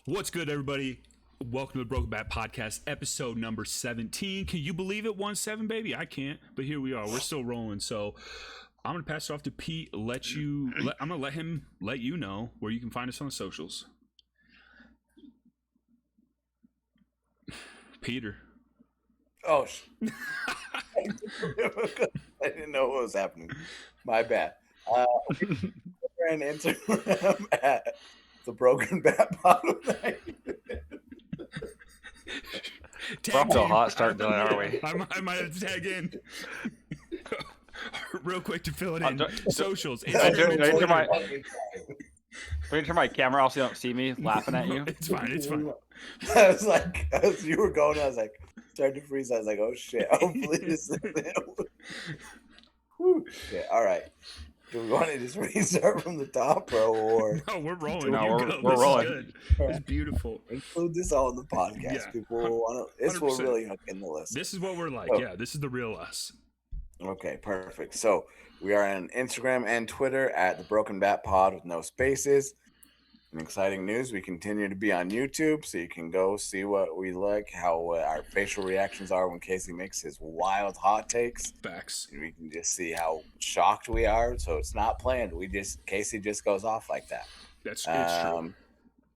What's good, everybody? Welcome to the Broken Bat Podcast, episode number 17. Can you believe it? 1-7, baby? I can't, but here we are. We're still rolling. So I'm going to pass it off to Pete. I'm going to let him let you know where you can find us on the socials. Peter. Oh, I didn't know what was happening. My bad. We're on Instagram at the Broken Bat Bottom. We're off to a hot start, though, are we? I might have to tag in real quick to fill it in. Socials. Let me turn my camera off so you don't see me laughing at you. It's fine. It's fine. I was like, as you were going, I was like, starting to freeze. I was like, oh shit! Hopefully this is it. Okay, all right. Do we want to just restart from the top, bro, or no? We're rolling. We're rolling. Good. It's beautiful. Include this all in the podcast. Yeah. People will want to. This will 100%. really hook in the list. This is what we're like. Oh. Yeah, this is the real us. Okay, perfect. So we are on Instagram and Twitter at the Broken Bat Pod with no spaces. And exciting news, we continue to be on YouTube, so you can go see what we like, how our facial reactions are when Casey makes his wild hot takes. Facts. And we can just see how shocked we are. So it's not planned. Casey just goes off like that. That's it's true.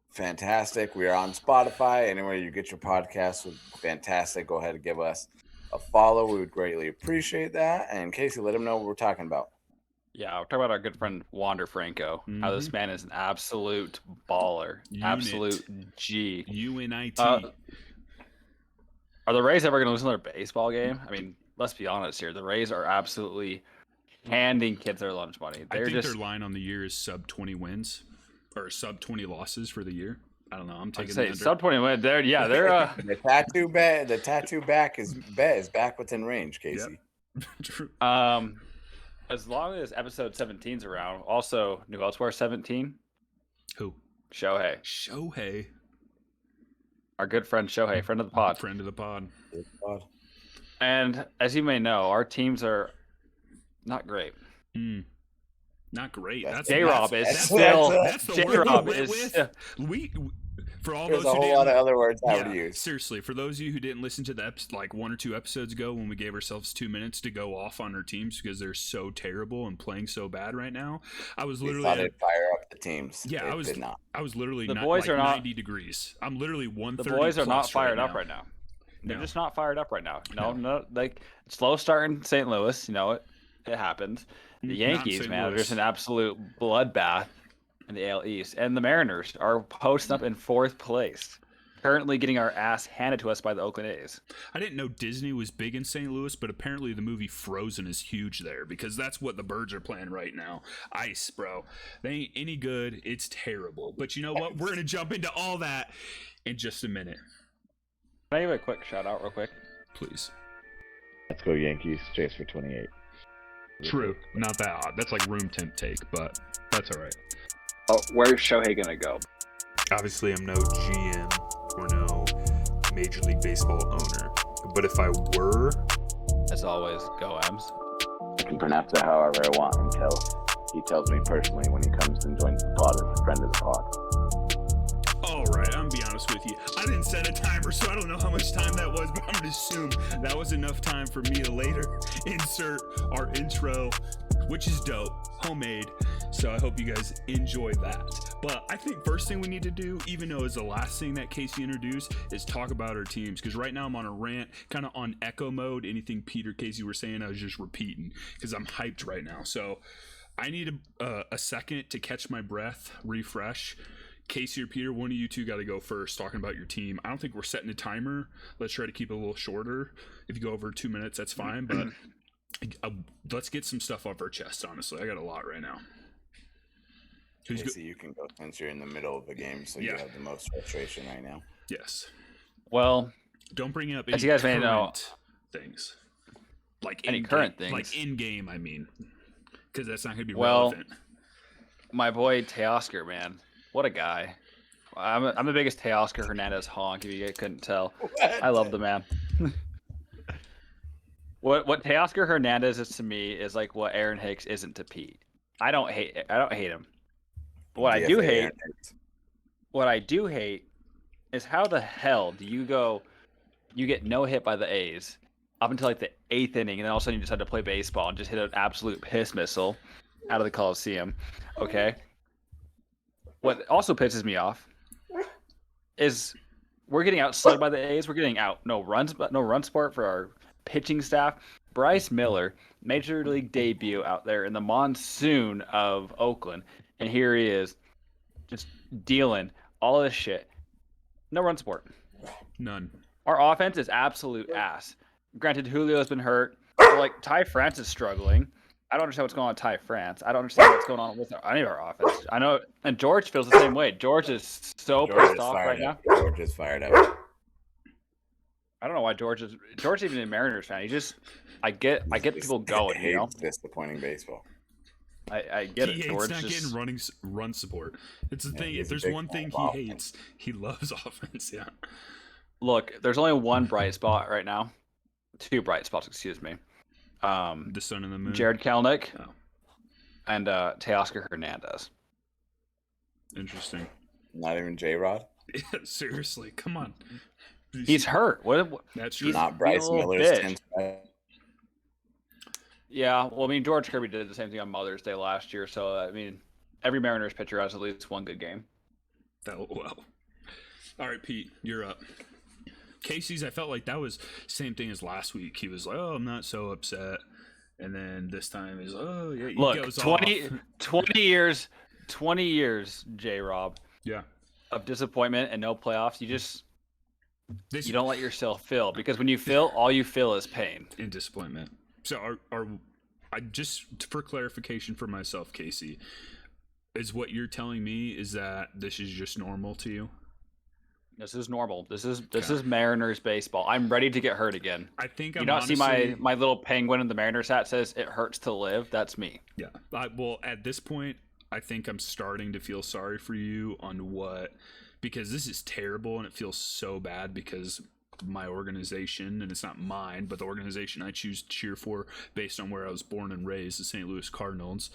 Fantastic. We are on Spotify. Anywhere you get your podcasts, fantastic. Go ahead and give us a follow. We would greatly appreciate that. And Casey, let them know what we're talking about. Yeah, we're talking about our good friend Wander Franco. How this man is an absolute baller, absolute G. UNIT. Are the Rays ever going to lose another baseball game? I mean, let's be honest here. The Rays are absolutely handing kids their lunch money. I think their line on the year is sub 20 wins or sub 20 losses for the year. I don't know. I'm taking the under. Sub 20 wins. They're the tattoo back is back within range, Casey. Yep. True. As long as episode 17's around, also who else wears 17? Who? Shohei. Our good friend Shohei, friend of the pod. Friend of the pod. And as you may know, our teams are not great. Not great. J-Rob is still. That's the word we went with. For all There's those a whole lot of other words I would use. Seriously, for those of you who didn't listen to the like 1 or 2 episodes ago when we gave ourselves 2 minutes to go off on our teams because they're so terrible and playing so bad right now, I was literally thought it'd fire up the teams. Yeah, I was literally the boys are 90 degrees. I'm literally 130. The boys are not fired up right now. They're No. just not fired up right now. No, like slow start in St. Louis. You know it happens. The Yankees, man, are just an absolute bloodbath in the AL East, and the Mariners are posting up in 4th place. Currently getting our ass handed to us by the Oakland A's. I didn't know Disney was big in St. Louis, but apparently the movie Frozen is huge there because that's what the birds are playing right now. Ice, bro. They ain't any good. It's terrible. But you know what? We're going to jump into all that in just a minute. Can I give a quick shout out real quick? Please. Let's go Yankees. Chase for 28. True. Not that odd. That's like room temp take, but that's all right. Oh, where's Shohei going to go? Obviously, I'm no GM or no Major League Baseball owner. But if I were... As always, go M's. I can pronounce it however I want until he tells me personally when he comes and joins the pod as a friend of the pod. All right, I'm going to be honest with you. I didn't set a timer, so I don't know how much time that was, but I'm going to assume that was enough time for me to later insert our intro, which is dope, homemade. So I hope you guys enjoy that. But I think first thing we need to do, even though it's the last thing that Casey introduced, is talk about our teams. Because right now I'm on a rant, kind of on echo mode. Anything Peter, Casey were saying, I was just repeating because I'm hyped right now. So I need a second to catch my breath, refresh. Casey or Peter, one of you two got to go first talking about your team. I don't think we're setting a timer. Let's try to keep it a little shorter. If you go over 2 minutes, that's fine. But let's get some stuff off our chest, honestly. I got a lot right now. Casey, you can go since you're in the middle of the game, so you have the most frustration right now. Yes. Well, don't bring up as you guys may know, things. Like any current things. Like in-game, I mean. Because that's not going to be relevant. My boy Teoscar, man. What a guy. I'm the biggest Teoscar Hernandez honk, if you guys couldn't tell. I love the man. What Teoscar Hernandez is to me is like what Aaron Hicks isn't to Pete. I don't hate him. What I do hate is how the hell do you get no hit by the A's up until like the 8th inning, and then all of a sudden you decide to play baseball and just hit an absolute piss missile out of the Coliseum. Okay. What also pisses me off is we're getting outslugged by the A's. We're getting out no run support for our pitching staff. Bryce Miller, major league debut out there in the monsoon of Oakland, and here he is, just dealing all this shit. No run support. None. Our offense is absolute ass. Granted, Julio's been hurt. But like Ty France is struggling. I don't understand what's going on with Ty France. I don't understand what's going on with any of our offense. I know, and George feels the same way. George is so pissed off right now. George is fired up. I don't know why George even a Mariners fan. I get people going. He hates disappointing baseball. I get it. He hates George not getting run support. It's the thing. If there's one thing he hates, he loves offense. Yeah. Look, there's only one bright spot right now. 2 bright spots, excuse me. The sun and the moon. Jared Kelenic and Teoscar Hernandez. Interesting. Not even J-Rod? Yeah, seriously, come on. He's hurt. What? That's true. Not Bryce Miller's. Yeah, well, I mean, George Kirby did the same thing on Mother's Day last year, so, I mean, every Mariners pitcher has at least one good game. Oh, well. All right, Pete, you're up. Casey's, I felt like that was same thing as last week. He was like, oh, I'm not so upset. And then this time he's like, oh, yeah, he goes 20 years, J-Rob. Yeah. Of disappointment and no playoffs. You don't let yourself feel, because when you feel, all you feel is pain. And disappointment. So I just, for clarification for myself, Casey, is what you're telling me is that this is just normal to you? This is normal. This is Mariners baseball. I'm ready to get hurt again. I think you don't see my little penguin in the Mariners hat says it hurts to live. That's me. Yeah. Well, at this point, I think I'm starting to feel sorry for you because this is terrible and it feels so bad because my organization, and it's not mine, but the organization I choose to cheer for based on where I was born and raised, the St. Louis Cardinals,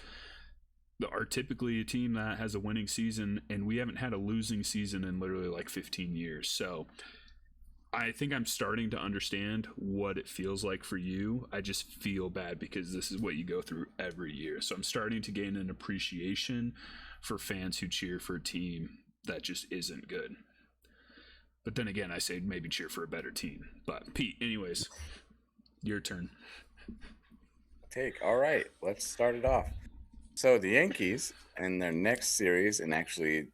are typically a team that has a winning season, and we haven't had a losing season in literally like 15 years. So I think I'm starting to understand what it feels like for you. I just feel bad because this is what you go through every year. So I'm starting to gain an appreciation for fans who cheer for a team that just isn't good. But then again, I say maybe cheer for a better team. But Pete, anyways, your turn. All right, let's start it off. So the Yankees in their next series, and actually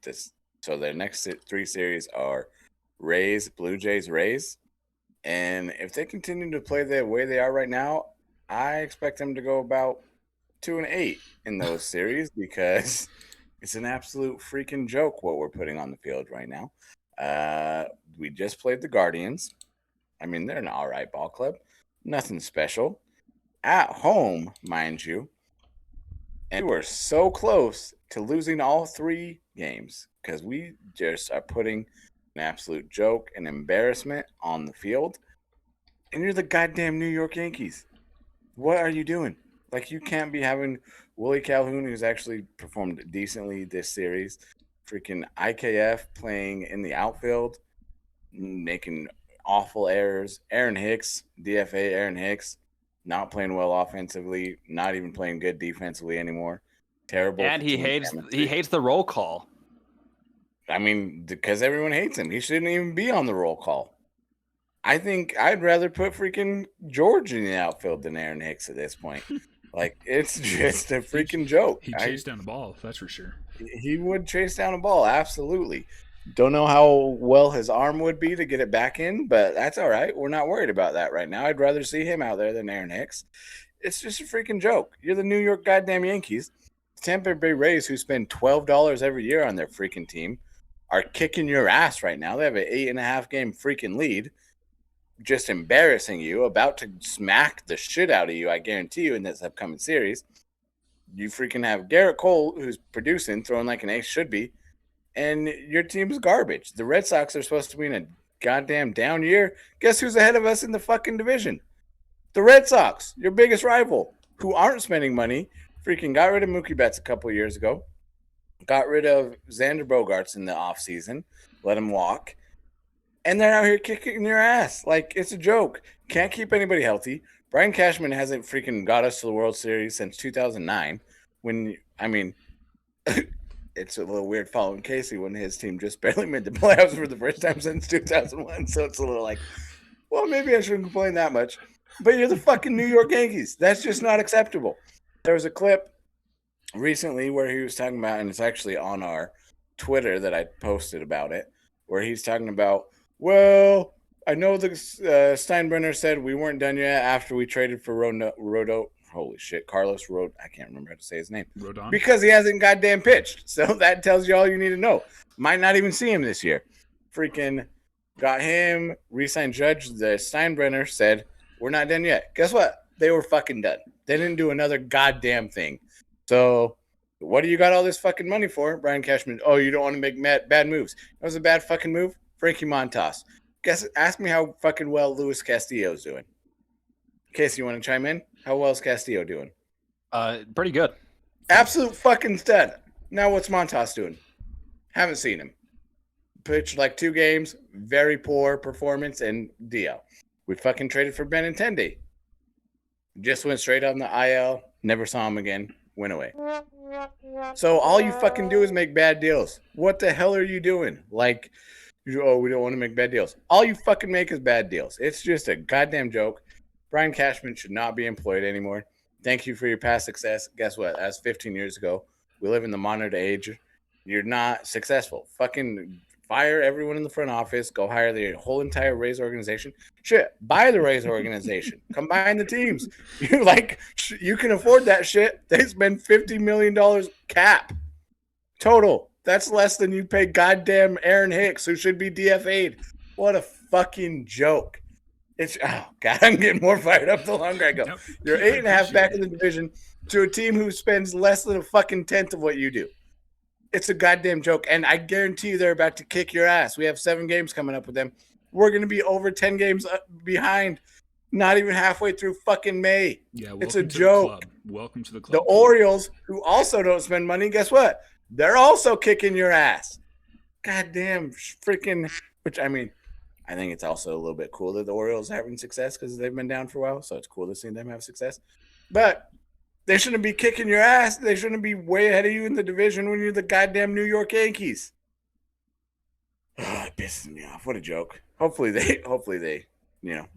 their next 3 series are Rays, Blue Jays, Rays. And if they continue to play the way they are right now, I expect them to go about 2-8 in those series because it's an absolute freaking joke what we're putting on the field right now. We just played the Guardians. I mean, they're an all right ball club. Nothing special. At home, mind you. And we're so close to losing all 3 games because we just are putting an absolute joke and embarrassment on the field. And you're the goddamn New York Yankees. What are you doing? Like, you can't be having Willie Calhoun, who's actually performed decently this series, freaking IKF playing in the outfield, making awful errors. Aaron Hicks, DFA Aaron Hicks, not playing well offensively, not even playing good defensively anymore. Terrible. And he hates the roll call. I mean, because everyone hates him. He shouldn't even be on the roll call. I think I'd rather put freaking George in the outfield than Aaron Hicks at this point. Like, it's just a freaking joke. He chased down the ball, that's for sure. He would chase down a ball, absolutely. Don't know how well his arm would be to get it back in, but that's all right. We're not worried about that right now. I'd rather see him out there than Aaron Hicks. It's just a freaking joke. You're the New York goddamn Yankees. Tampa Bay Rays, who spend $12 every year on their freaking team, are kicking your ass right now. They have an 8.5 game freaking lead, just embarrassing you, about to smack the shit out of you, I guarantee you, in this upcoming series. You freaking have Garrett Cole, who's producing, throwing like an ace should be, and your team's garbage. The Red Sox are supposed to be in a goddamn down year. Guess who's ahead of us in the fucking division? The Red Sox, your biggest rival, who aren't spending money. Freaking got rid of Mookie Betts a couple of years ago. Got rid of Xander Bogaerts in the offseason. Let him walk. and they're out here kicking your ass. Like, it's a joke. Can't keep anybody healthy. Brian Cashman hasn't freaking got us to the World Series since 2009. It's a little weird following Casey when his team just barely made the playoffs for the first time since 2001. So it's a little like, well, maybe I shouldn't complain that much. But you're the fucking New York Yankees. That's just not acceptable. There was a clip recently where he was talking about, and it's actually on our Twitter that I posted about it, where he's talking about, well, I know the Steinbrenner said we weren't done yet after we traded for Carlos Rod. I can't remember how to say his name. Rodon? Because he hasn't goddamn pitched. So that tells you all you need to know. Might not even see him this year. Freaking got him, re-signed Judge. The Steinbrenner said, we're not done yet. Guess what? They were fucking done. They didn't do another goddamn thing. So what do you got all this fucking money for, Brian Cashman? Oh, you don't want to make bad moves. That was a bad fucking move. Frankie Montas. Ask me how fucking well Luis Castillo's doing. Casey, you want to chime in? How well is Castillo doing? Pretty good. Absolute fucking stud. Now what's Montas doing? Haven't seen him. Pitched like 2 games. Very poor performance and DL. We fucking traded for Benintendi. Just went straight on the IL. Never saw him again. Went away. So all you fucking do is make bad deals. What the hell are you doing? Like, we don't want to make bad deals. All you fucking make is bad deals. It's just a goddamn joke. Brian Cashman should not be employed anymore. Thank you for your past success. Guess what? That's 15 years ago. We live in the modern age. You're not successful. Fucking fire everyone in the front office. Go hire the whole entire Rays organization. Shit, buy the Rays organization. Combine the teams. You can afford that shit. They spend $50 million cap total. That's less than you pay goddamn Aaron Hicks, who should be DFA'd. What a fucking joke. God, I'm getting more fired up the longer I go. Nope. You're 8.5 back in the division to a team who spends less than a fucking tenth of what you do. It's a goddamn joke, and I guarantee you they're about to kick your ass. We have 7 games coming up with them. We're going to be over 10 games behind, not even halfway through fucking May. Yeah, it's a joke. Welcome to the club. The Orioles, who also don't spend money, guess what? They're also kicking your ass. Goddamn freaking, I think it's also a little bit cool that the Orioles are having success because they've been down for a while, so it's cool to see them have success. But they shouldn't be kicking your ass. They shouldn't be way ahead of you in the division when you're the goddamn New York Yankees. Oh, it pisses me off. What a joke. Hopefully they,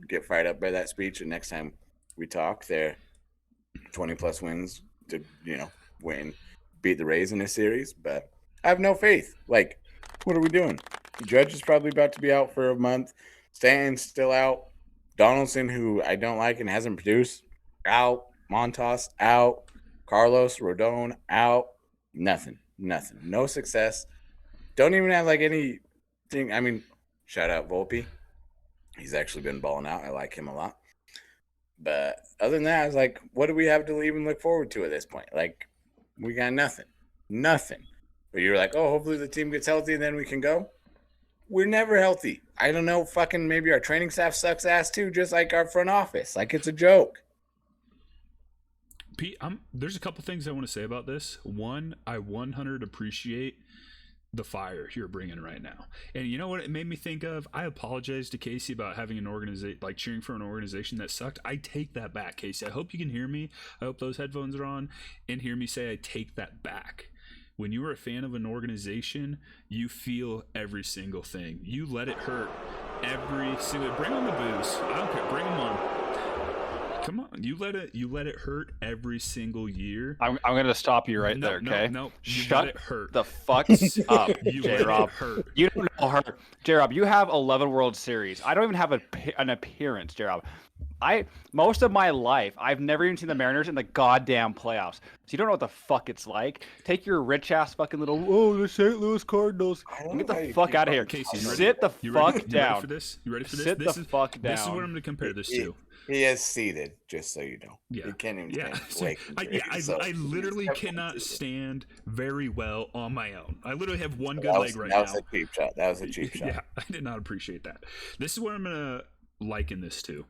get fired up by that speech, and next time we talk, they're 20-plus wins to, beat the Rays in this series. But I have no faith. Like, what are we doing? Judge is probably about to be out for a month. Stanton's still out. Donaldson, who I don't like and hasn't produced, out. Montas, out. Carlos, Rodon, out. Nothing. No success. Don't even have anything. Shout out Volpe. He's actually been balling out. I like him a lot. But other than that, I was like, what do we have to even look forward to at this point? Like, we got nothing. But you're like, oh, hopefully the team gets healthy and then we can go. We're never healthy. I don't know, fucking maybe our training staff sucks ass too, just like our front office. Like, it's a joke. Pete, there's a couple things I want to say about this. One, I 100 appreciate the fire you're bringing right now. And you know what it made me think of? I apologize to Casey about having an organization, like cheering for an organization that sucked. I take that back, Casey. I hope you can hear me. I hope those headphones are on and hear me say I take that back. When you are a fan of an organization, you feel every single thing. You let it hurt every single. Bring on the booze. I don't care. Bring them on. Come on. You let it hurt every single year. I'm gonna stop you right there. Okay. No. Shut it hurt. The fuck up, J-Rob. You don't know her, J-Rob. You have 11 World Series. I don't even have an appearance, J-Rob. Most of my life, I've never even seen the Mariners in the goddamn playoffs. So you don't know what the fuck it's like. Take your rich ass fucking the St. Louis Cardinals and get the fuck out of here. Casey, sit the fuck down. You ready for this? Sit the fuck down. This is what I'm going to compare this to. He is seated, just so you know. Yeah. He can't even I literally cannot stand very well on my own. I literally have one good leg right now. That was a cheap shot. Yeah, I did not appreciate that. This is what I'm going to liken this to.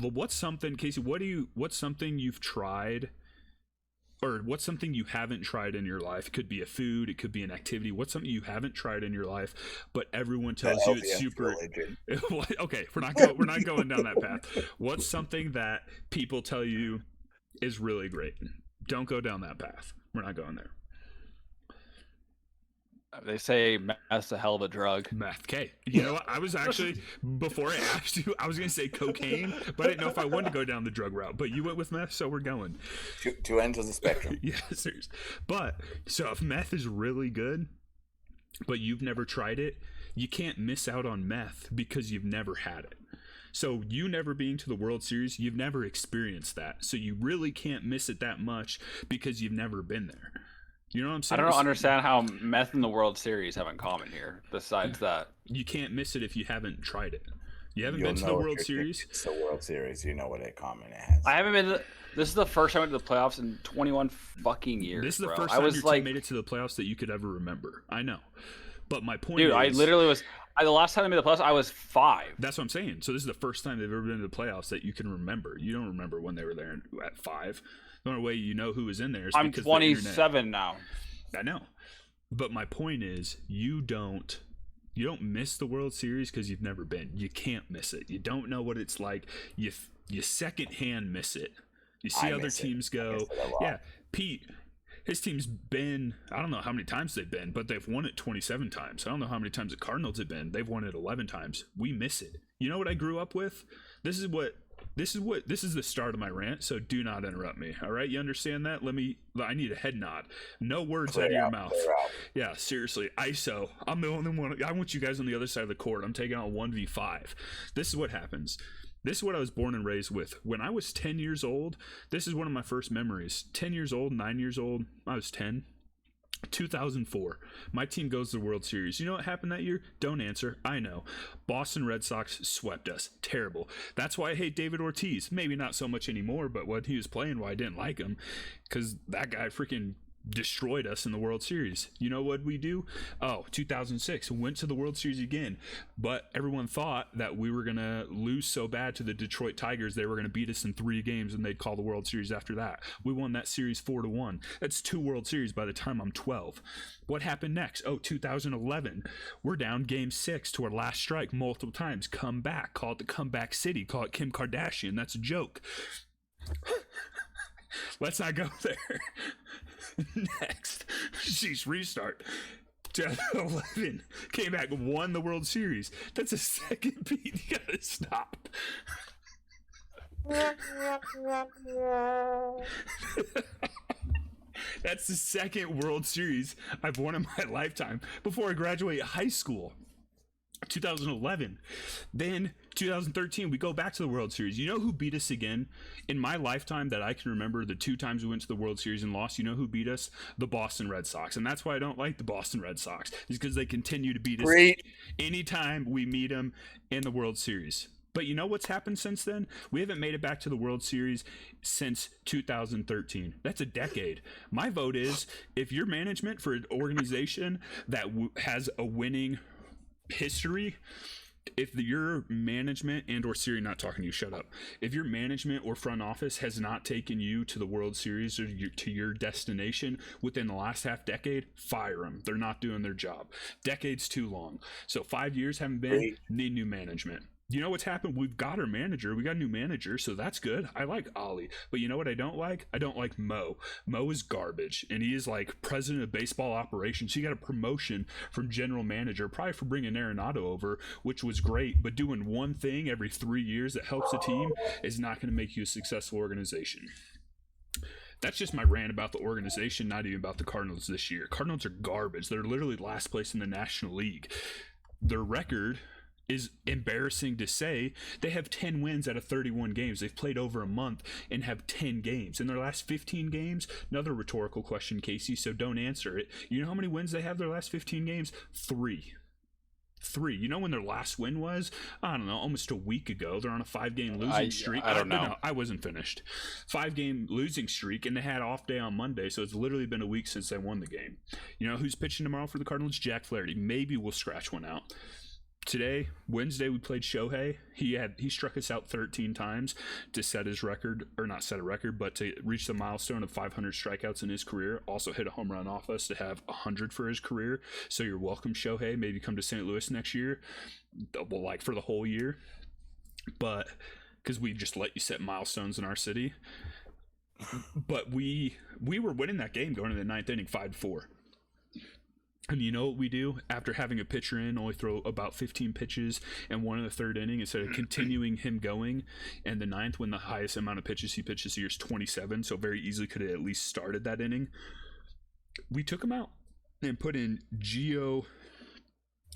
What's something, Casey, what's something you've tried or what's something you haven't tried in your life? It could be a food, it could be an activity. What's something you haven't tried in your life, but everyone tells you it's super. Okay, we're not going down that path. What's something that people tell you is really great? Don't go down that path. We're not going there. They say meth's a hell of a drug. Meth. Okay. You know what? I was actually, before I asked you, I was going to say cocaine, but I didn't know if I wanted to go down the drug route. But you went with meth, so we're going. Two ends of the spectrum. Yeah, seriously. But, so if meth is really good, but you've never tried it, you can't miss out on meth because you've never had it. So you never being to the World Series, you've never experienced that. So you really can't miss it that much because you've never been there. You know what I'm saying? I don't understand how meth and the World Series have in common here, besides that. You can't miss it if you haven't tried it. You haven't been to the World Series? It's the World Series. You know what in common it has. I haven't been to this is the first time I went to the playoffs in 21 fucking years, This is the bro. first time your team made it to the playoffs that you could ever remember. I know. But my point is... Dude, I literally was... the last time I made the playoffs, I was 5. That's what I'm saying. So this is the first time they've ever been to the playoffs that you can remember. You don't remember when they were there at 5. The only way you know who was in there is because I'm 27 now. I know, but my point is, you don't miss the World Series because you've never been. You can't miss it. You don't know what it's like. You secondhand miss it. You see other teams go. Yeah, Pete, his team's been. I don't know how many times they've been, but they've won it 27 times. I don't know how many times the Cardinals have been. They've won it 11 times. We miss it. You know what I grew up with? This is the start of my rant, so do not interrupt me. All right, you understand that? I need a head nod. No words out of your mouth. Yeah, seriously. ISO. I'm the only one. I want you guys on the other side of the court. I'm taking on 1v5. This is what happens. This is what I was born and raised with. When I was 10 years old, this is one of my first memories. 10 years old, 9 years old. I was 10. 2004, my team goes to the World Series. You know what happened that year? Don't answer. I know. Boston Red Sox swept us. Terrible. That's why I hate David Ortiz. Maybe not so much anymore, but when he was playing, why I didn't like him, because that guy freaking destroyed us in the World Series. You know what we do? 2006, went to the World Series again, but everyone thought that we were going to lose so bad to the Detroit Tigers they were going to beat us in 3 games and they'd call the World Series after that. We won that series 4-1. That's 2 World Series by the time I'm 12. What happened next? 2011, we're down game 6 to our last strike multiple times. Come back. Call it the comeback city. Call it Kim Kardashian. That's a joke. Let's not go there. Next, she's restart. 2011 came back, won the World Series. That's a second beat. You gotta stop. That's the second World Series I've won in my lifetime before I graduate high school. 2011. Then 2013, we go back to the World Series. You know who beat us again in my lifetime that I can remember? The 2 times we went to the World Series and lost. You know who beat us? The Boston Red Sox. And that's why I don't like the Boston Red Sox, is because they continue to beat us anytime we meet them in the World Series. But you know what's happened since then? We haven't made it back to the World Series since 2013. That's a decade. My vote is, if your management for an organization that has a winning history, if your management and or Siri, not talking to you, shut up. If your management or front office has not taken you to the World Series or to your destination within the last half decade, fire them. They're not doing their job. Decade's too long. So 5 years haven't been, need new management. You know what's happened? We've got our manager. We got a new manager, so that's good. I like Ollie. But you know what I don't like? I don't like Mo. Mo is garbage, and he is like president of baseball operations. He got a promotion from general manager, probably for bringing Arenado over, which was great. But doing one thing every 3 years that helps a team is not going to make you a successful organization. That's just my rant about the organization, not even about the Cardinals this year. Cardinals are garbage. They're literally last place in the National League. Their record is embarrassing to say. They have 10 wins out of 31 games. They've played over a month and have 10 games. In their last 15 games, another rhetorical question, Casey, so don't answer it. You know how many wins they have their last 15 games? 3. You know when their last win was? I don't know, almost a week ago. They're on a 5-game losing streak. I don't know. No, I wasn't finished. 5-game losing streak, and they had off day on Monday, so it's literally been a week since they won the game. You know who's pitching tomorrow for the Cardinals? Jack Flaherty. Maybe we'll scratch one out. Today, Wednesday, we played Shohei. He struck us out 13 times to set his record, or not set a record, but to reach the milestone of 500 strikeouts in his career. Also hit a home run off us to have 100 for his career. So you're welcome, Shohei. Maybe come to St. Louis next year. Well, like for the whole year. But because we just let you set milestones in our city. But we were winning that game going into the 9th inning 5-4. And you know what we do? After having a pitcher in, only throw about 15 pitches and one in the 3rd inning instead of continuing him going. And the 9th, when the highest amount of pitches he pitched this year is 27, so very easily could have at least started that inning. We took him out and put in Gio.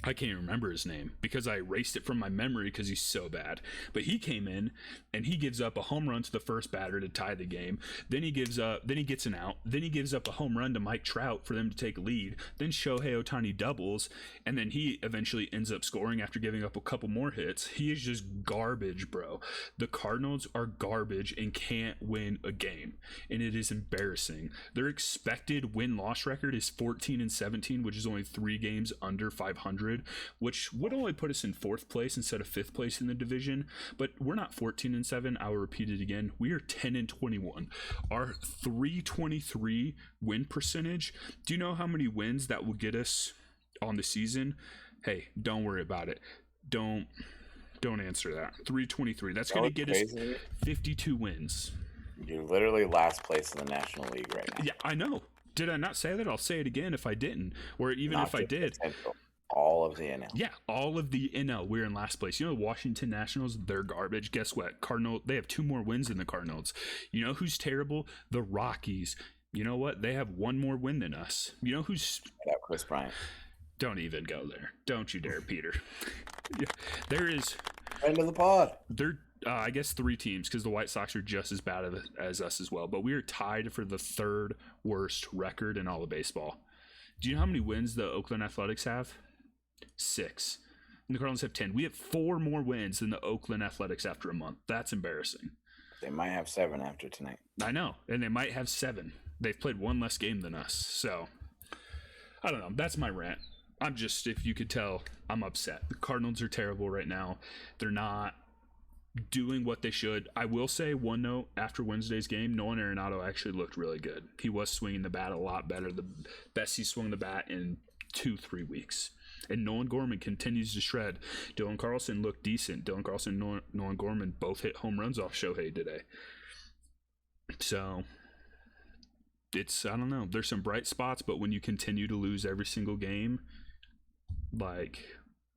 I can't even remember his name because I erased it from my memory because he's so bad. But he came in and he gives up a home run to the first batter to tie the game. Then he gets an out. Then he gives up a home run to Mike Trout for them to take a lead. Then Shohei Ohtani doubles, and then he eventually ends up scoring after giving up a couple more hits. He is just garbage, bro. The Cardinals are garbage and can't win a game, and it is embarrassing. Their expected win-loss record is 14-17, which is only 3 games under 500. Which would only put us in 4th place instead of 5th place in the division. But we're not 14-7. I will repeat it again. We are 10-21. Our .323 win percentage. Do you know how many wins that will get us on the season? Hey, don't worry about it. Don't answer that. .323. That's going to get us 52 wins. You're literally last place in the National League right now. Yeah, I know. Did I not say that? I'll say it again if I didn't. Or even if I did. Potential. All of the NL. Yeah, all of the NL. We're in last place. You know, the Washington Nationals, they're garbage. Guess what? They have 2 more wins than the Cardinals. You know who's terrible? The Rockies. You know what? They have 1 more win than us. You know who's... Chris Bryant. Don't even go there. Don't you dare, Peter. Yeah, there is... End of the pod. There, I guess 3 teams, because the White Sox are just as bad as us as well. But we are tied for the 3rd worst record in all of baseball. Do you know how many wins the Oakland Athletics have? 6. And the Cardinals have 10. We have 4 more wins than the Oakland Athletics after a month. That's embarrassing. They might have 7 after tonight. I know. And they might have 7. They've played 1 less game than us. So, I don't know. That's my rant. I'm just, if you could tell, I'm upset. The Cardinals are terrible right now. They're not doing what they should. I will say one note after Wednesday's game, Nolan Arenado actually looked really good. He was swinging the bat a lot better. The best he swung the bat in 2-3 weeks. And Nolan Gorman continues to shred. Dylan Carlson looked decent. Dylan Carlson and Nolan Gorman both hit home runs off Shohei today. So, it's, I don't know. There's some bright spots, but when you continue to lose every single game, like,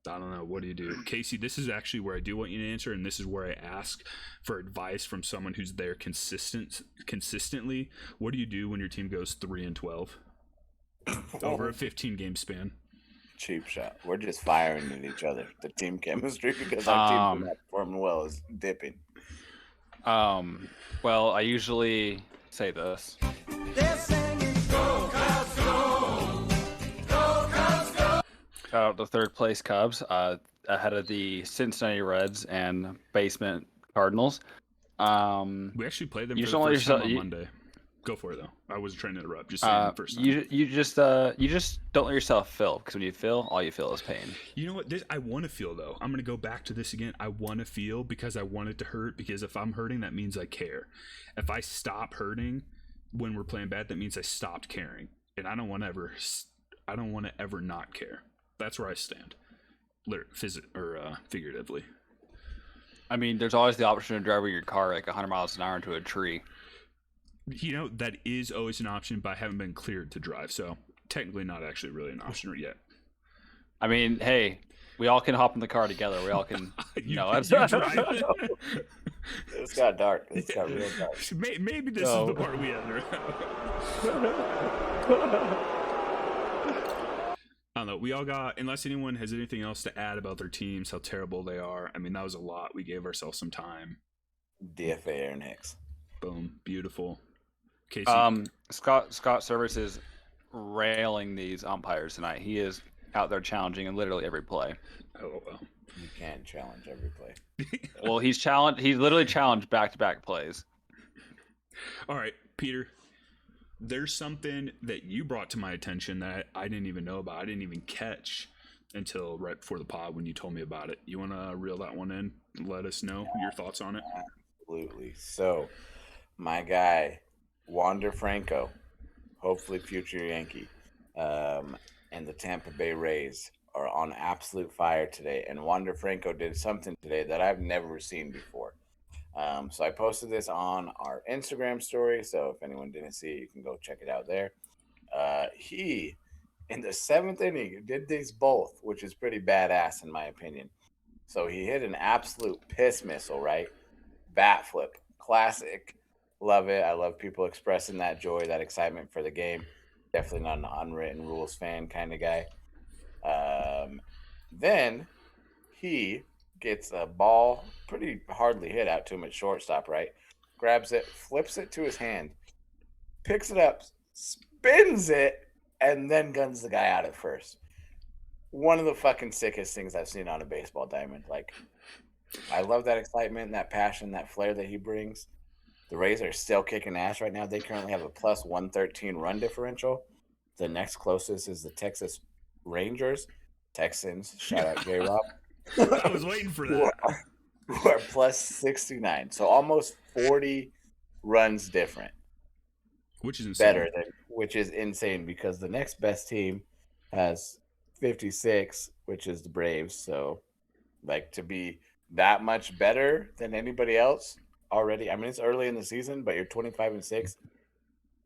I don't know. What do you do? Casey, this is actually where I do want you to answer, and this is where I ask for advice from someone who's there consistently. What do you do when your team goes 3-12 over a 15-game span? Cheap shot. We're just firing at each other. The team chemistry, because our team not performing well, is dipping. Well, I usually say this. They're singing, go Cubs, go! Go Cubs, go! Shout out to 3rd place Cubs, ahead of the Cincinnati Reds and basement Cardinals. We actually played them for the first time on Monday. Go for it, though. I wasn't trying to interrupt. Just saying the first time. You just don't let yourself feel, because when you feel, all you feel is pain. You know what? I want to feel, though. I'm going to go back to this again. I want to feel because I want it to hurt, because if I'm hurting, that means I care. If I stop hurting when we're playing bad, that means I stopped caring. And I don't want to ever not care. That's where I stand. Figuratively. I mean, there's always the option of driving your car like 100 miles an hour into a tree. You know, that is always an option, but I haven't been cleared to drive, so technically not actually really an option yet. I mean, hey, we all can hop in the car together. We all can, you drive. It's got dark. It's got real dark. Maybe this is the part we enter. I don't know. We all got, unless anyone has anything else to add about their teams, how terrible they are. I mean, that was a lot. We gave ourselves some time. DFA Aaron Hicks. Boom. Beautiful. Casey. Scott Service is railing these umpires tonight. He is out there challenging in literally every play. Oh, well. You can't challenge every play. Well, he's literally challenged back-to-back plays. All right, Peter. There's something that you brought to my attention that I didn't even know about. I didn't even catch until right before the pod when you told me about it. You want to reel that one in? Let us know your thoughts on it. Absolutely. So, my guy, Wander Franco, hopefully future Yankee, and the Tampa Bay Rays are on absolute fire today. And Wander Franco did something today that I've never seen before. So I posted this on our Instagram story. So if anyone didn't see it, you can go check it out there. He, in the 7th inning, did these both, which is pretty badass in my opinion. So he hit an absolute piss missile, right? Bat flip, classic. Love it. I love people expressing that joy, that excitement for the game. Definitely not an unwritten rules fan kind of guy. Then he gets a ball pretty hardly hit out to him at shortstop, right? Grabs it, flips it to his hand, picks it up, spins it, and then guns the guy out at first. One of the fucking sickest things I've seen on a baseball diamond. Like, I love that excitement, that passion, that flair that he brings. The Rays are still kicking ass right now. They currently have a plus 113 run differential. The next closest is the Texas Rangers. Texans, shout out J-Rob. I was waiting for that. Who are plus 69. So almost 40 runs different. Which is insane. Which is insane because the next best team has 56, which is the Braves. So, like, to be that much better than anybody else already. I mean, it's early in the season, but you're 25-6,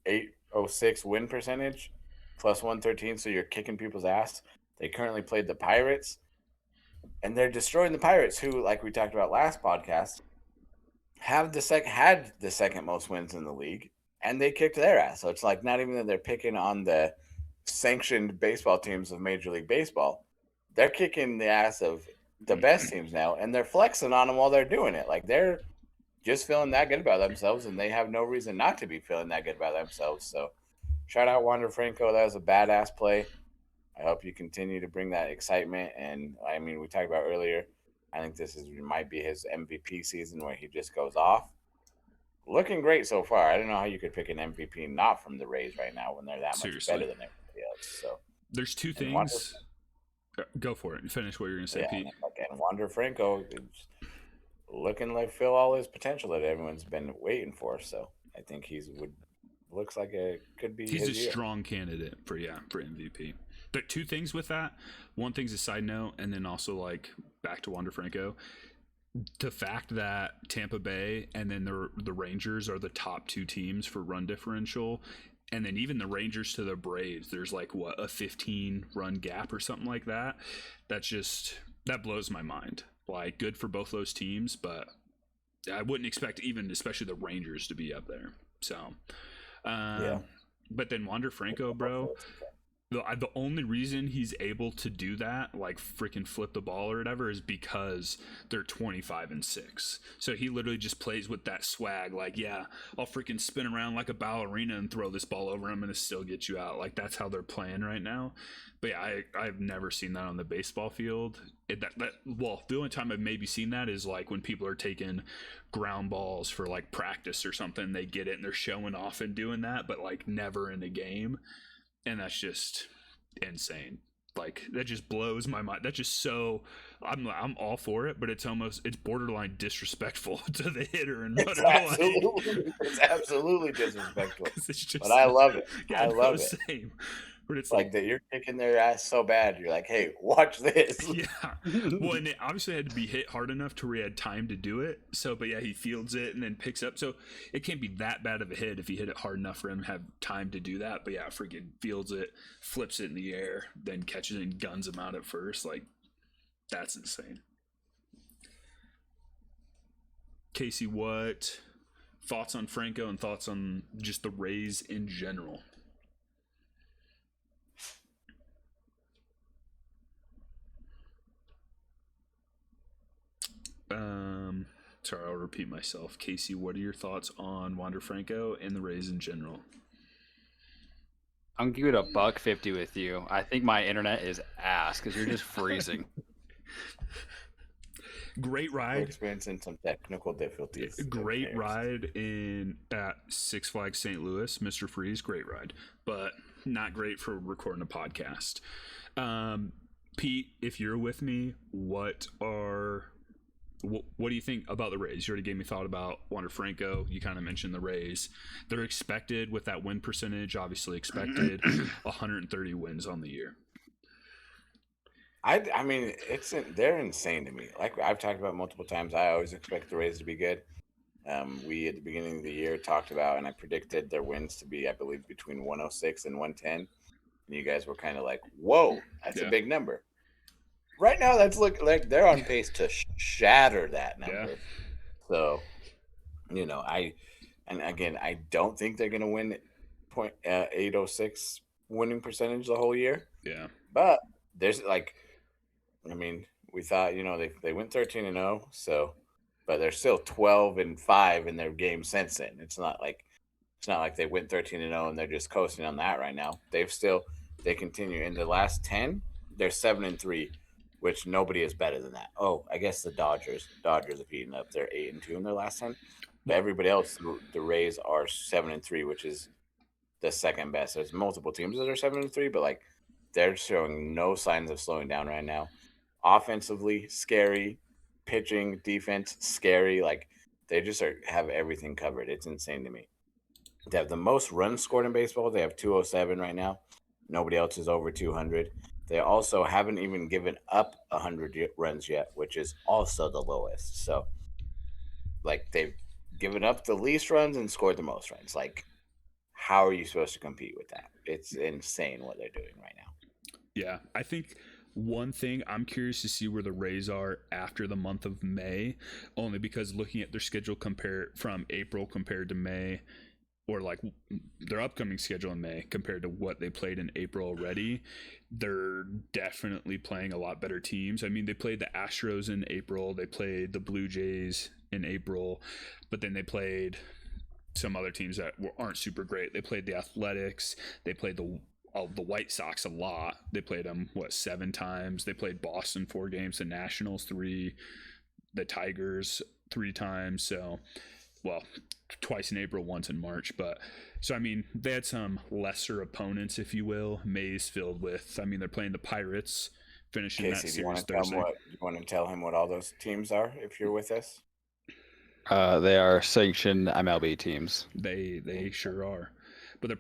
806 win percentage, plus 113. So you're kicking people's ass. They currently played the Pirates, and they're destroying the Pirates, who, like we talked about last podcast, had the second most wins in the league, and they kicked their ass. So it's like not even that they're picking on the sanctioned baseball teams of Major League Baseball. They're kicking the ass of the best teams now, and they're flexing on them while they're doing it. Like, they're just feeling that good about themselves, and they have no reason not to be feeling that good about themselves. So shout out Wander Franco. That was a badass play. I hope you continue to bring that excitement. And I mean, we talked about earlier, I think might be his MVP season where he just goes off. Looking great so far. I don't know how you could pick an MVP not from the Rays right now when they're that much better than everybody else. So there's two things. Go for it. Finish what you're going to say, Pete. And Wander Franco is looking like all his potential that everyone's been waiting for. So I think looks like it could be. He's a strong candidate for MVP. There are two things with that. One thing's a side note, and then also, like, back to Wander Franco. The fact that Tampa Bay and then the Rangers are the top two teams for run differential, and then even the Rangers to the Braves, there's like a 15 run gap or something like that. That blows my mind. Like, good for both those teams, but I wouldn't expect especially the Rangers to be up there. So, yeah. But then Wander Franco, bro. The only reason he's able to do that, like freaking flip the ball or whatever, is because they're 25-6. So he literally just plays with that swag. Like, yeah, I'll freaking spin around like a ballerina and throw this ball over. I'm going to still get you out. Like, that's how they're playing right now. But yeah, I've never seen that on the baseball field. The only time I've maybe seen that is like when people are taking ground balls for like practice or something. They get it and they're showing off and doing that, but like never in a game. And that's just insane. Like, that just blows my mind. That's just so I'm all for it, but it's borderline disrespectful to the hitter and it's absolutely disrespectful. But I love it. I love it. Same. But it's like that you're kicking their ass so bad. You're like, hey, watch this. Yeah. Well, and it obviously had to be hit hard enough to where he had time to do it. So, but yeah, he fields it and then picks up. So it can't be that bad of a hit if he hit it hard enough for him to have time to do that. But yeah, freaking fields it, flips it in the air, then catches it and guns him out at first. Like, that's insane. Casey, what thoughts on Franco and thoughts on just the Rays in general? Sorry, I'll repeat myself. Casey, what are your thoughts on Wander Franco and the Rays in general? I'm gonna give it $150 with you. I think my internet is ass because you're just freezing. Great ride. We're experiencing some technical difficulties. Great ride at Six Flags St. Louis, Mr. Freeze. Great ride, but not great for recording a podcast. Pete, if you're with me, what do you think about the Rays? You already gave me thought about Wander Franco. You kind of mentioned the Rays. They're expected with that win percentage, obviously expected 130 wins on the year. I mean, they're insane to me. Like I've talked about multiple times, I always expect the Rays to be good. We at the beginning of the year talked about, and I predicted their wins to be, I believe, between 106 and 110. And you guys were kind of like, "Whoa, that's a big number." Right now, that's like they're on pace to shatter that number. Yeah. So, I don't think they're gonna win 806 winning percentage the whole year. Yeah. But there's we thought they went 13-0, so, but they're still 12-5 in their game since then. It's not like they went 13-0 and they're just coasting on that right now. They continue in the last 10. They're 7-3. Which nobody is better than that. Oh, I guess the Dodgers have eaten up. They're 8-2 in their last 10. But everybody else, the Rays are 7-3, which is the second best. There's multiple teams that are 7-3, but like they're showing no signs of slowing down right now. Offensively, scary. Pitching, defense, scary. Like they just have everything covered. It's insane to me. They have the most runs scored in baseball. They have 207 right now. Nobody else is over 200. They also haven't even given up 100 runs yet, which is also the lowest. So, like, they've given up the least runs and scored the most runs. Like, how are you supposed to compete with that? It's insane what they're doing right now. Yeah, I think one thing I'm curious to see where the Rays are after the month of May, only because looking at their schedule from April compared to May, or like their upcoming schedule in May compared to what they played in April already, they're definitely playing a lot better teams. I mean, they played the Astros in April, they played the Blue Jays in April, but then they played some other teams that aren't super great. They played the Athletics, they played the White Sox a lot. They played them 7 times. They played Boston 4 games, the Nationals 3, the Tigers 3 times. So, well, twice in April, once in March. But so, I mean, they had some lesser opponents, if you will. May's filled with, I mean, they're playing the Pirates, finishing Casey, that series Thursday. You want to tell him what all those teams are if you're with us? They are sanctioned MLB teams. They sure are. But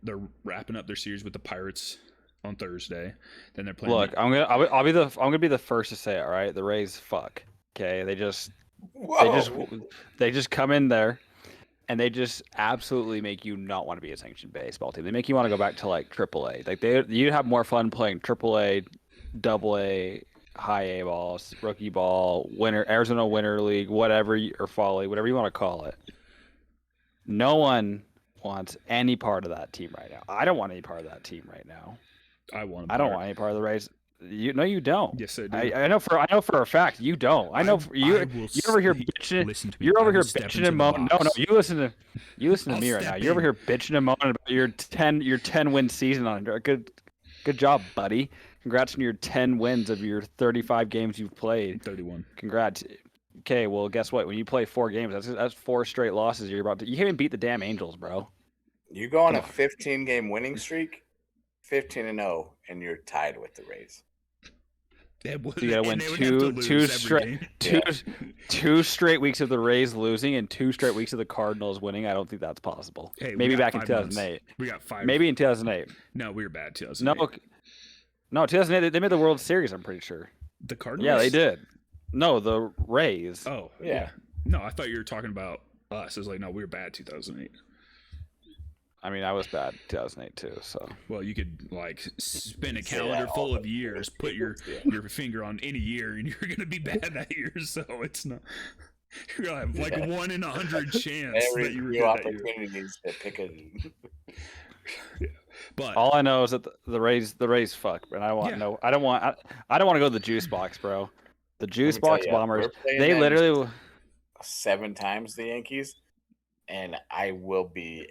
they're wrapping up their series with the Pirates on Thursday. Then they're playing. Look, I'm gonna be the first to say it. All right, the Rays fuck. Okay, they just come in there, and they just absolutely make you not want to be a sanctioned baseball team. They make you want to go back to like AAA. Like you have more fun playing AAA, AA, high A balls, rookie ball, Arizona Winter League, whatever or Fall League, whatever you want to call it. No one wants any part of that team right now. I don't want any part of that team right now. I don't want any part of the Rays. You don't. Yes, I do. I know for a fact you don't. You're over here bitching. Listen to me. You're over here bitching and moaning. No, you listen to me right now. You're over here bitching and moaning about your 10 win season on it. Good job, buddy. Congrats on your 10 wins of your 35 games you've played. 31. Congrats. Okay, well, guess what? When you play 4 games, that's 4 straight losses. You can't even beat the damn Angels, bro. You go on a 15-game winning streak, 15-0, and you're tied with the Rays. So you gotta win two straight weeks of the Rays losing and 2 straight weeks of the Cardinals winning. I don't think that's possible. Hey, maybe back in 2008. Months. We got 5. Maybe in 2008. No, we were bad 2008. No, 2008 they made the World Series. I'm pretty sure. The Cardinals. Yeah, they did. No, the Rays. Oh, yeah. No, I thought you were talking about us. I was like, no, we were bad 2008. I mean, I was bad 2008 too. So. Well, you could like spin a calendar full of years, put your finger on any year, and you're gonna be bad that year. So it's not. You're gonna have like 1 in 100 chance that you were good opportunities to pick a. Yeah. But all I know is that the Rays fuck, and I want no. I don't want to go to the juice box, bro. The juice box Bombers. They literally 7 times the Yankees, and I will be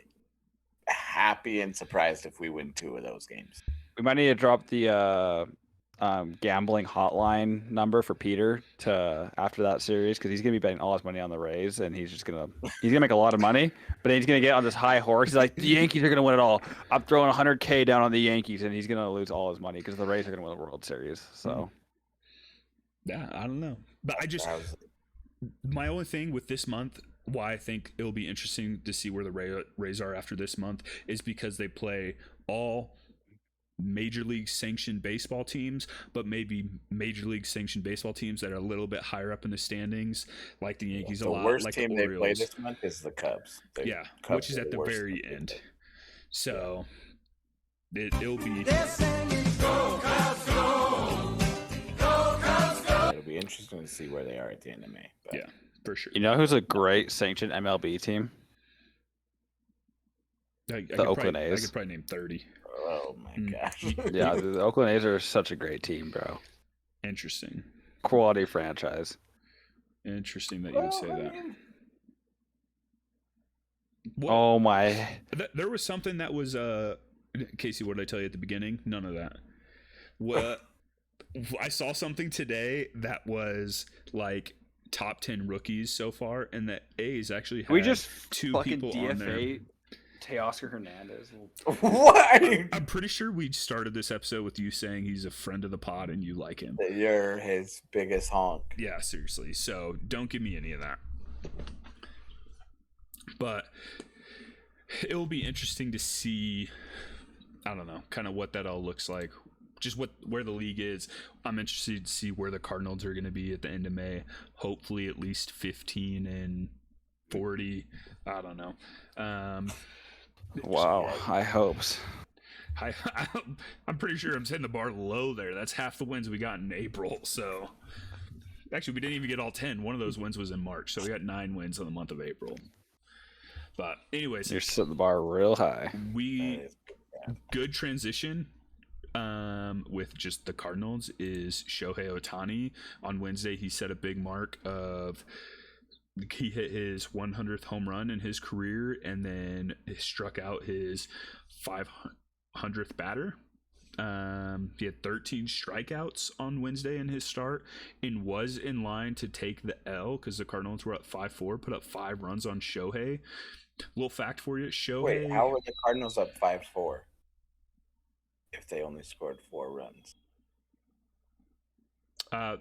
happy and surprised if we win 2 of those games. We might need to drop the gambling hotline number for Peter to after that series because he's gonna be betting all his money on the Rays and he's gonna make a lot of money, but then he's gonna get on this high horse. He's like, the Yankees are gonna win it all. I'm throwing 100K down on the Yankees, and he's gonna lose all his money because the Rays are gonna win the World Series. So yeah, I don't know, but my only thing with this month, why I think it'll be interesting to see where the Rays are after this month, is because they play all major league sanctioned baseball teams, but maybe major league sanctioned baseball teams that are a little bit higher up in the standings, like the Yankees a lot. The worst like team the they play this month is the Cubs. Cubs which is at the very end. So it'll be. They're singing, go Cubs, go! Go Cubs, go! It'll be interesting to see where they are at the end of May. But. Yeah, for sure. you know who's a great sanctioned MLB team? The Oakland A's. I could probably name 30. Oh my gosh. Yeah, the Oakland A's are such a great team, bro. Interesting. Quality franchise. Interesting that you would say that. Oh my! There was something that was Casey. What did I tell you at the beginning? None of that. What I saw something today that was like top 10 rookies so far, and the A's actually had We just two fucking people on there. DFA Teoscar Hernandez. What? I'm pretty sure we started this episode with you saying he's a friend of the pod and you like him. You're his biggest honk. Yeah, seriously. So don't give me any of that. But it'll be interesting to see, I don't know, kind of what that all looks like. Just where the league is. I'm interested to see where the Cardinals are going to be at the end of May. Hopefully at least 15 and 40. I don't know. Wow, high hopes. I'm pretty sure I'm setting the bar low there. That's half the wins we got in April. So actually, we didn't even get all 10. One of those wins was in March. So we got 9 wins in the month of April. But anyways, You're setting the bar real high. Good transition with just the Cardinals is Shohei Ohtani. On Wednesday, he set a big mark of he hit his 100th home run in his career and then struck out his 500th batter. He had 13 strikeouts on Wednesday in his start and was in line to take the L because the Cardinals were up 5-4, put up 5 runs on Shohei. Little fact for you, Shohei. Wait, how were the Cardinals up 5-4 if they only scored 4 runs?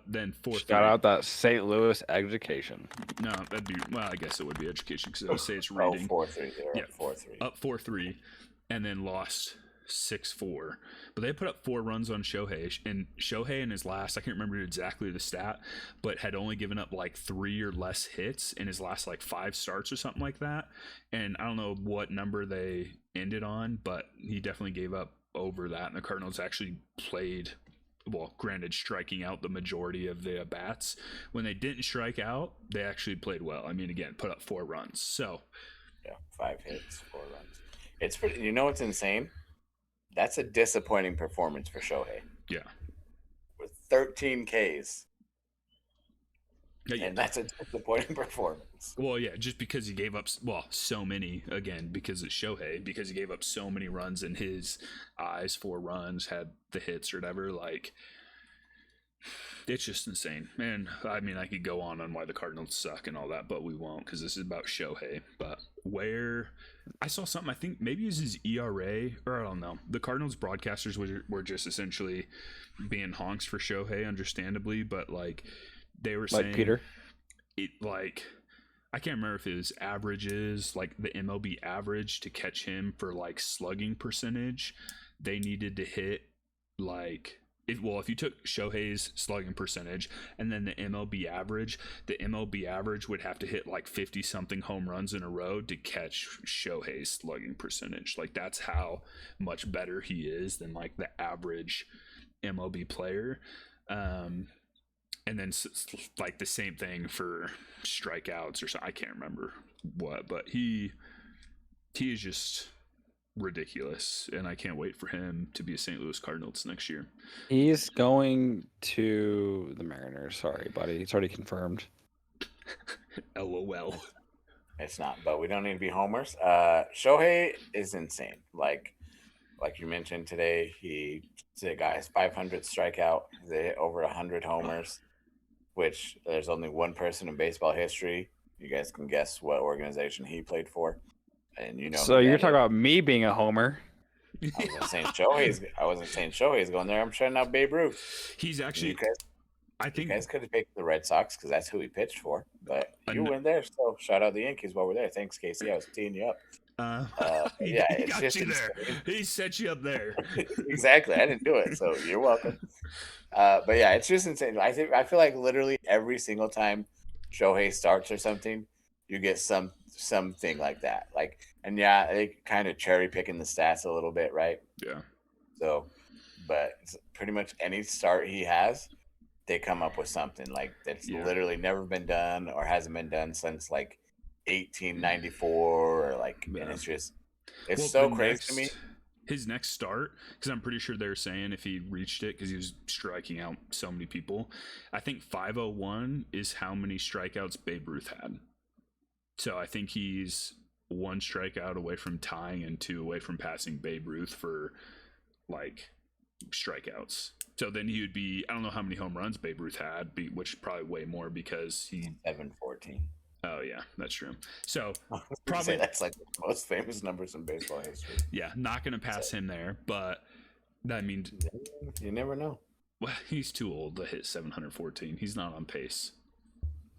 Then 4-3. Shout out that St. Louis education. No, that'd be, well, I guess it would be education because I would say it's reading. 4-3. They were up 4-3. Up 4-3 and then lost 6-4. But they put up 4 runs on Shohei. And Shohei in his last, I can't remember exactly the stat, but had only given up like 3 or less hits in his last like 5 starts or something like that. And I don't know what number they ended on, but he definitely gave up over that. And the Cardinals actually played, well, granted, striking out the majority of the bats. When they didn't strike out, they actually played well. I mean, again, put up 4 runs. So, yeah, 5 hits, 4 runs. It's pretty. You know what's insane? That's a disappointing performance for Shohei. Yeah, with 13 Ks. Yeah. And that's a disappointing performance. Well, yeah, just because he gave up, so many, again, because it's Shohei, because he gave up so many runs in his eyes, 4 runs, had the hits or whatever, like, it's just insane. And, I mean, I could go on why the Cardinals suck and all that, but we won't because this is about Shohei. But where I saw something, I think maybe it was his ERA, or I don't know. The Cardinals broadcasters were just essentially being honks for Shohei, understandably, but, like, they were saying, like Peter, it like I can't remember if it was averages, like the MLB average to catch him for like slugging percentage. They needed to hit like if you took Shohei's slugging percentage and then the MLB average would have to hit like 50 something home runs in a row to catch Shohei's slugging percentage. Like that's how much better he is than like the average MLB player. And then like the same thing for strikeouts or something. I can't remember what, but he is just ridiculous, and I can't wait for him to be a St. Louis Cardinals next year. He's going to the Mariners. Sorry, buddy. It's already confirmed. LOL. It's not, but we don't need to be homers. Shohei is insane. Like like you mentioned today, the guy's 500 strikeout. They hit over 100 homers, which there's only one person in baseball history. You guys can guess what organization he played for, and you know. So you're talking about me being a homer. I wasn't saying Shohei's going there. I'm shutting out Babe Ruth. He's actually. I think you guys could have picked the Red Sox because that's who he pitched for, but you went there. So shout out the Yankees while we're there. Thanks, Casey. I was teeing you up. he got you there. He set you up there. Exactly. I didn't do it, so you're welcome. But yeah, it's just insane. I feel like literally every single time Shohei starts or something, you get something like that. Like, and yeah, they kind of cherry picking the stats a little bit, right? Yeah. So, but it's pretty much any start he has, they come up with something like that's literally never been done or hasn't been done since like 1894 or like, and it's just so crazy to me. His next start, because I'm pretty sure they're saying if he reached it, because he was striking out so many people, I think 501 is how many strikeouts Babe Ruth had. So I think he's 1 strikeout away from tying and 2 away from passing Babe Ruth for like strikeouts. So then he would be, I don't know how many home runs Babe Ruth had, which is probably way more because he 714. Oh yeah, that's true. So probably that's like the most famous numbers in baseball history. Yeah, not going to pass him there, but that means you never know. Well, he's too old to hit 714. He's not on pace.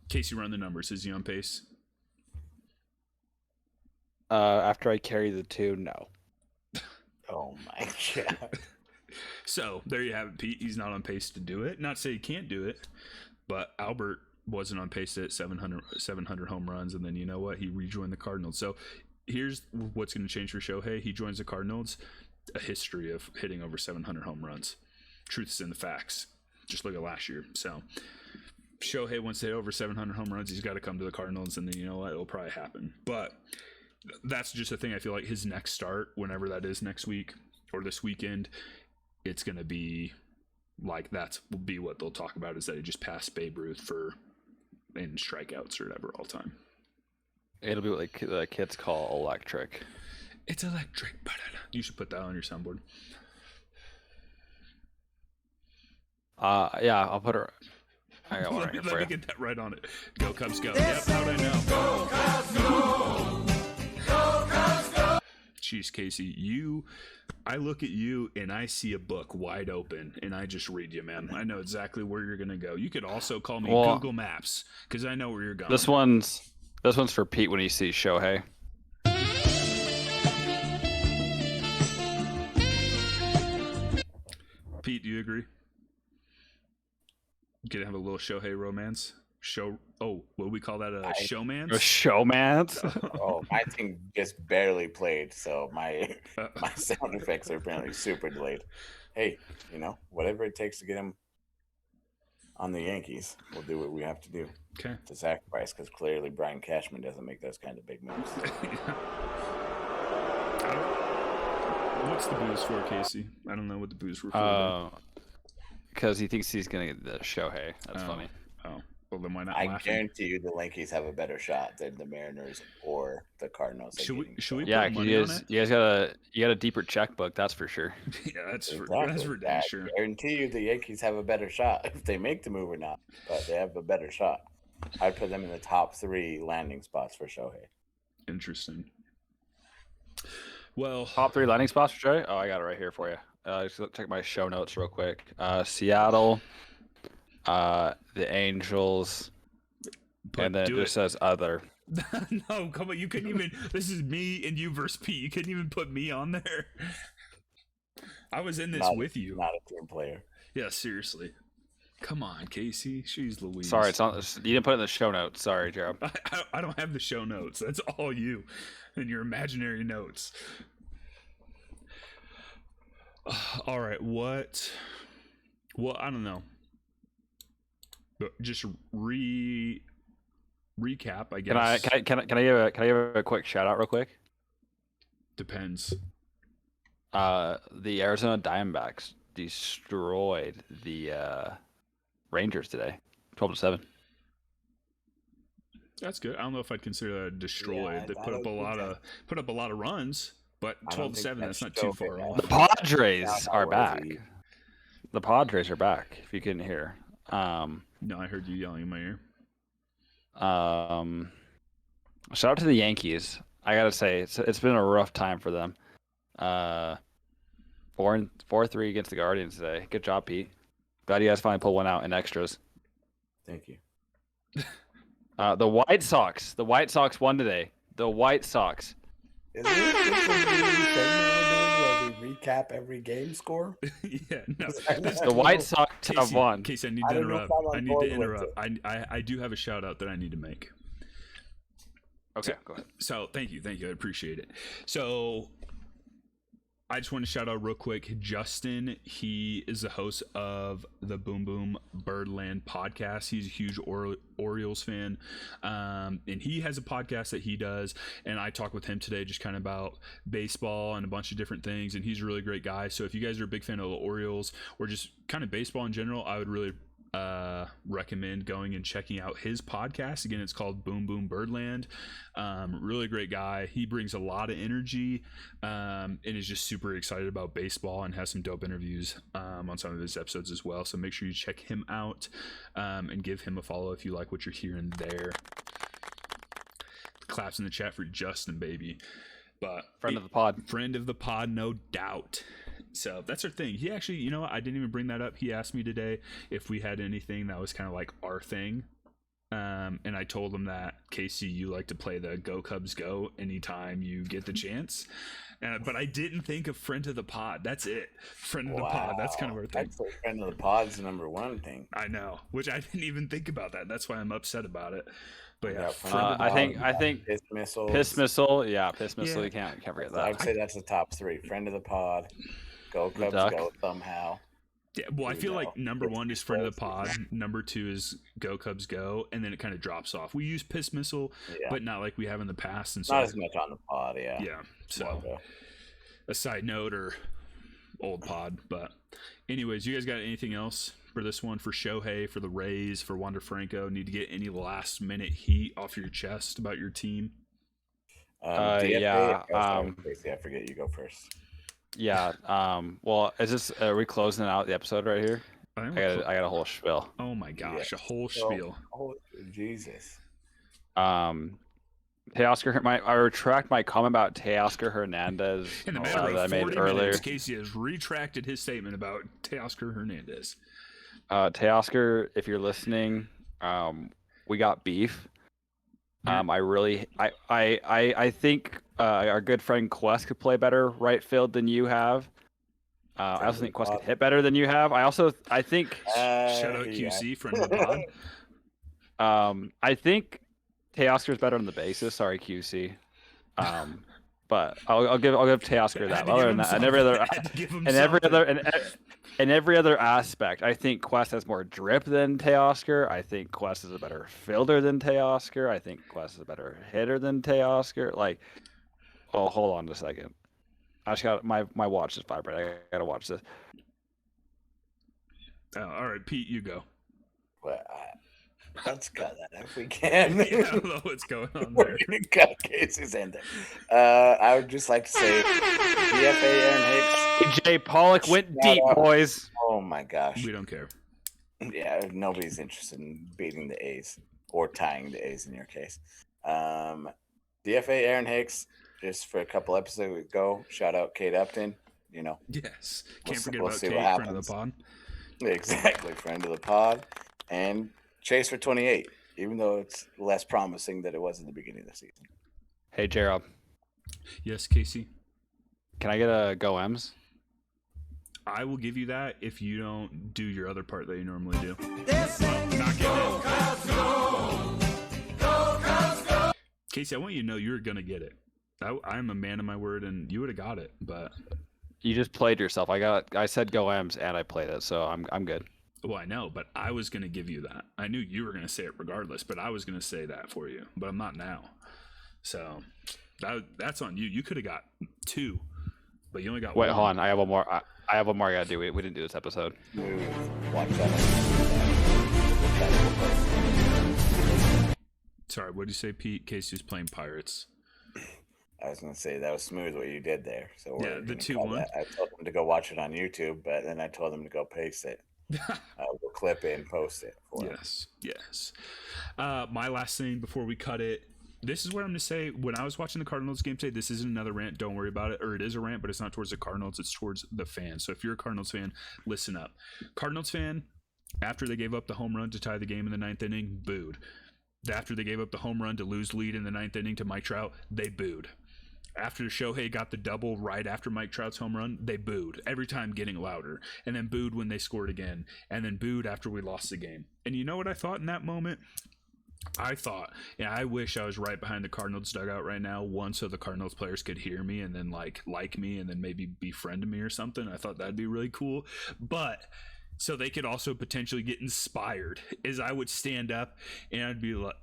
Casey, run the numbers. Is he on pace? After I carry the 2, no. Oh my god. So there you have it, Pete. He's not on pace to do it. Not to say he can't do it, but Albert wasn't on pace at 700 home runs, and then you know what? He rejoined the Cardinals. So here's what's going to change for Shohei. He joins the Cardinals, a history of hitting over 700 home runs. Truth is in the facts. Just look at last year. So Shohei wants to hit over 700 home runs. He's got to come to the Cardinals, and then you know what? It'll probably happen. But that's just a thing. I feel like his next start, whenever that is next week or this weekend, it's going to be like will be what they'll talk about is that he just passed Babe Ruth in strikeouts or whatever all time. It'll be what the kids call electric. It's electric. You should put that on your soundboard. Yeah, I'll put her. I got one let right me, here for let you. me get that right on it. Go Cubs, go. Yep, how'd I know? Go Cubs, go! Go Cubs, go! Jeez, Casey, I look at you and I see a book wide open and I just read you, man. I know exactly where you're gonna go. You could also call me Google Maps because I know where you're going. This one's for Pete when he sees Shohei. Pete, do you agree? Gonna have a little Shohei romance? What do we call that? A showmance? A showmance? Oh, my thing just barely played, so my sound effects are apparently super delayed. Hey, whatever it takes to get him on the Yankees, we'll do what we have to do. Okay. To sacrifice, because clearly Brian Cashman doesn't make those kind of big moves. What's the booze for, Casey? I don't know what the booze were for. Because he thinks he's gonna get the Shohei. That's funny. Oh, well then why not? I guarantee you the Yankees have a better shot than the Mariners or the Cardinals. Should we Yeah, put money on it? you guys got a deeper checkbook, that's for sure. Yeah, that's for Exactly. damn sure. I guarantee you the Yankees have a better shot if they make the move or not, but they have a better shot. I'd put them in the top 3 landing spots for Shohei. Interesting. Well, Top 3 landing spots for Shohei? Oh, I got it right here for you. Just check my show notes real quick. Seattle, the Angels, and then it just says other. No, come on. You couldn't even. This is me and you versus Pete. You couldn't even put me on there. I was in this with you. Not a team player. Yeah, seriously. Come on, Casey. She's Louise. Sorry, you didn't put it in the show notes. Sorry, Jared. I don't have the show notes. That's all you and your imaginary notes. All right, what? Well, I don't know. But just recap, I guess. Can I give a quick shout out real quick? Depends. The Arizona Diamondbacks destroyed the Rangers today, 12-7. That's good. I don't know if I'd consider that destroyed. Yeah, they put up a lot of runs, But I don't 12-7, think that's not that's too Shohei, far man. off. The Padres Sounds are back. worthy. The Padres are back. If you couldn't hear. No, I heard you yelling in my ear. Shout out to the Yankees. I gotta say, it's been a rough time for them. 4-3 against the Guardians today. Good job, Pete. Glad you guys finally pulled one out in extras. Thank you. The White Sox. The White Sox won today. The White Sox. Isn't it just a new segment we're doing where we recap every game score? Yeah, no. The White Sox have Casey, won. Casey, I need I to don't know if interrupt. I'm on I need board to with interrupt. I do have a shout out that I need to make. Okay, go ahead. So thank you. I appreciate it. So I just want to shout out real quick Justin. He is the host of the Boom Boom Birdland podcast. He's a huge Orioles fan, and he has a podcast that he does, and I talked with him today just kind of about baseball and a bunch of different things, and he's a really great guy. So if you guys are a big fan of the Orioles or just kind of baseball in general, I would really recommend going and checking out his podcast. Again, it's called Boom Boom Birdland. Really great guy. He brings a lot of energy and is just super excited about baseball and has some dope interviews on some of his episodes as well. So make sure you check him out and give him a follow if you like what you're hearing there. Claps in the chat for Justin, baby. But Friend of the pod. Friend of the pod, no doubt. So that's our thing. He actually, you know what? I didn't even bring that up. He asked me today if we had anything that was kind of like our thing. And I told him that, Casey, you like to play the Go Cubs Go anytime you get the chance. But I didn't think of friend of the pod. That's it. Friend of the pod. That's kind of our thing. That's like friend of the pod's number one thing. I know, which I didn't even think about that. That's why I'm upset about it. But yeah, Yeah, friend of the I pod. think Piss missiles. Piss Missile. Yeah, Piss Missile. Yeah. You can't forget I that. would say that's the top three. Friend of the pod. Go Cubs duck. Go somehow. Yeah, well, I You feel know, like number it's one is friend of the close. pod. Number two is Go Cubs Go, and then it kind of drops off. We use Piss Missile, Yeah. but not like we have in the past. And so, Not as much on the pod, yeah. yeah. So, Okay. a side note or old pod. But, anyways, you guys got anything else for this one? For Shohei, for the Rays, for Wander Franco? Need to get any last minute heat off your chest about your team? DFA? yeah, Oh, sorry, Casey, I forget you go first. Yeah. Well, is this? Are we closing out the episode right here? I I got a whole spiel. oh my gosh, Yeah. a whole So- spiel. Oh, Jesus. Teoscar, I retract my comment about Teoscar Hernandez In the that matter I of made 40 earlier. minutes, Casey has retracted his statement about Teoscar Hernandez. Teoscar, if you're listening, we got beef. Yeah. I think our good friend Quest could play better right field than you have. I also think Quest could hit better than you have. I think Shout out yeah. QC, friend of the pod. I think Teoscar's better on the basis. Sorry, QC. But I'll give Teoscar that. Other than that, in every other aspect, I think Quest has more drip than Teoscar. I think Quest is a better fielder than Teoscar. I think Quest is a better hitter than Teoscar. Like, oh, hold on a second. I just got my watch is vibrating. I gotta watch this. All right, Pete, you go. Well, let's cut that if we can. I don't know what's going on We're there. gonna cut Casey's end there. I would just like to say DFA Aaron Hicks. AJ Pollock went Shout deep, out. boys. Oh my gosh. We don't care. Yeah, nobody's interested in beating the A's or tying the A's in your case. DFA Aaron Hicks, just for a couple episodes ago, shout out Kate Upton. You know, Yes. Can't We'll forget we'll about see Kate, what friend of happens. the pod. exactly, friend of the pod. And Chase for 28, even though it's less promising than it was at the beginning of the season. Hey, Gerald, Yes, Casey. can I get a go M's? I will give you that if you don't do your other part that you normally do. They're singing Go Cubs Go! Go Cubs Go! Casey, I want you to know you're going to get it. I'm a man of my word, and you would have got it, but You just played yourself. I said go M's and I played it, so I'm good. well, I know, but I was going to give you that. I knew you were going to say it regardless, but I was going to say that for you, but I'm not now. So that's on you. You could have got 2, but you only got Wait, 1. hold on. I have one more. I have one more I gotta do. We didn't do this episode. Watch that. Sorry, what did you say, Pete? Casey was playing Pirates. I was gonna say that was smooth what you did there. So Yeah, the 2-1. I told them to go watch it on YouTube, but then I told them to go paste it. We'll clip it and post it for them. Yes. My last thing before we cut it. This is what I'm going to say. When I was watching the Cardinals game today, this isn't another rant. Don't worry about it. Or it is a rant, but it's not towards the Cardinals. It's towards the fans. So if you're a Cardinals fan, listen up. Cardinals fan, after they gave up the home run to tie the game in the 9th inning, booed. After they gave up the home run to lose lead in the 9th inning to Mike Trout, they booed. After Shohei got the double right after Mike Trout's home run, they booed. Every time getting louder. And then booed when they scored again. And then booed after we lost the game. And you know what I thought in that moment? I thought, I wish I was right behind the Cardinals dugout right now, one, so the Cardinals players could hear me and then like me and then maybe befriend me or something. I thought that'd be really cool. But so they could also potentially get inspired, is I would stand up and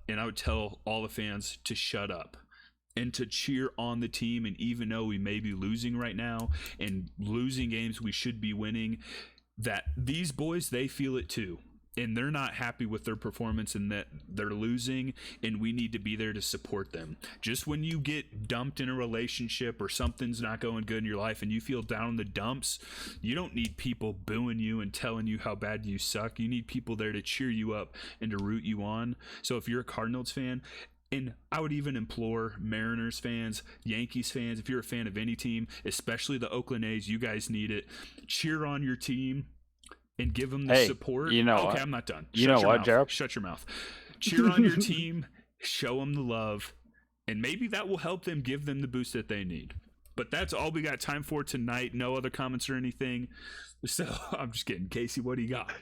I would tell all the fans to shut up and to cheer on the team. And even though we may be losing right now and losing games we should be winning, that these boys, they feel it too. And they're not happy with their performance and that they're losing, and we need to be there to support them. Just when you get dumped in a relationship or something's not going good in your life and you feel down in the dumps, you don't need people booing you and telling you how bad you suck. You need people there to cheer you up and to root you on. So if you're a Cardinals fan, and I would even implore Mariners fans, Yankees fans, if you're a fan of any team, especially the Oakland A's, you guys need it. Cheer on your team. And give them the support. You know okay, what? I'm not done. You know what, Jared? Shut your mouth. Cheer on your team. Show them the love. And maybe that will help them, give them the boost that they need. But that's all we got time for tonight. No other comments or anything. So I'm just kidding. Casey, what do you got?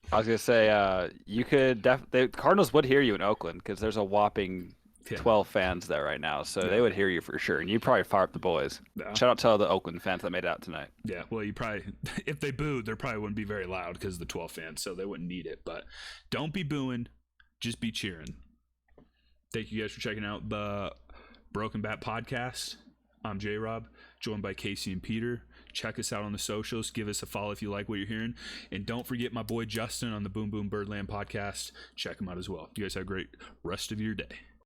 I was going to say, you could the Cardinals would hear you in Oakland because there's a whopping 12 fans there right now, so they would hear you for sure, and you'd probably fire up the boys. Shout out to all the Oakland fans that made it out tonight. Yeah, well, you probably, if they booed, they probably wouldn't be very loud because of the 12 fans, so they wouldn't need it. But don't be booing, just be cheering. Thank you guys for checking out the Broken Bat Podcast. I'm J-Rob, joined by Casey and Peter. Check us out on the socials. Give us a follow if you like what you're hearing. And don't forget my boy Justin on the Boom Boom Birdland Podcast. Check him out as well. You guys have a great rest of your day.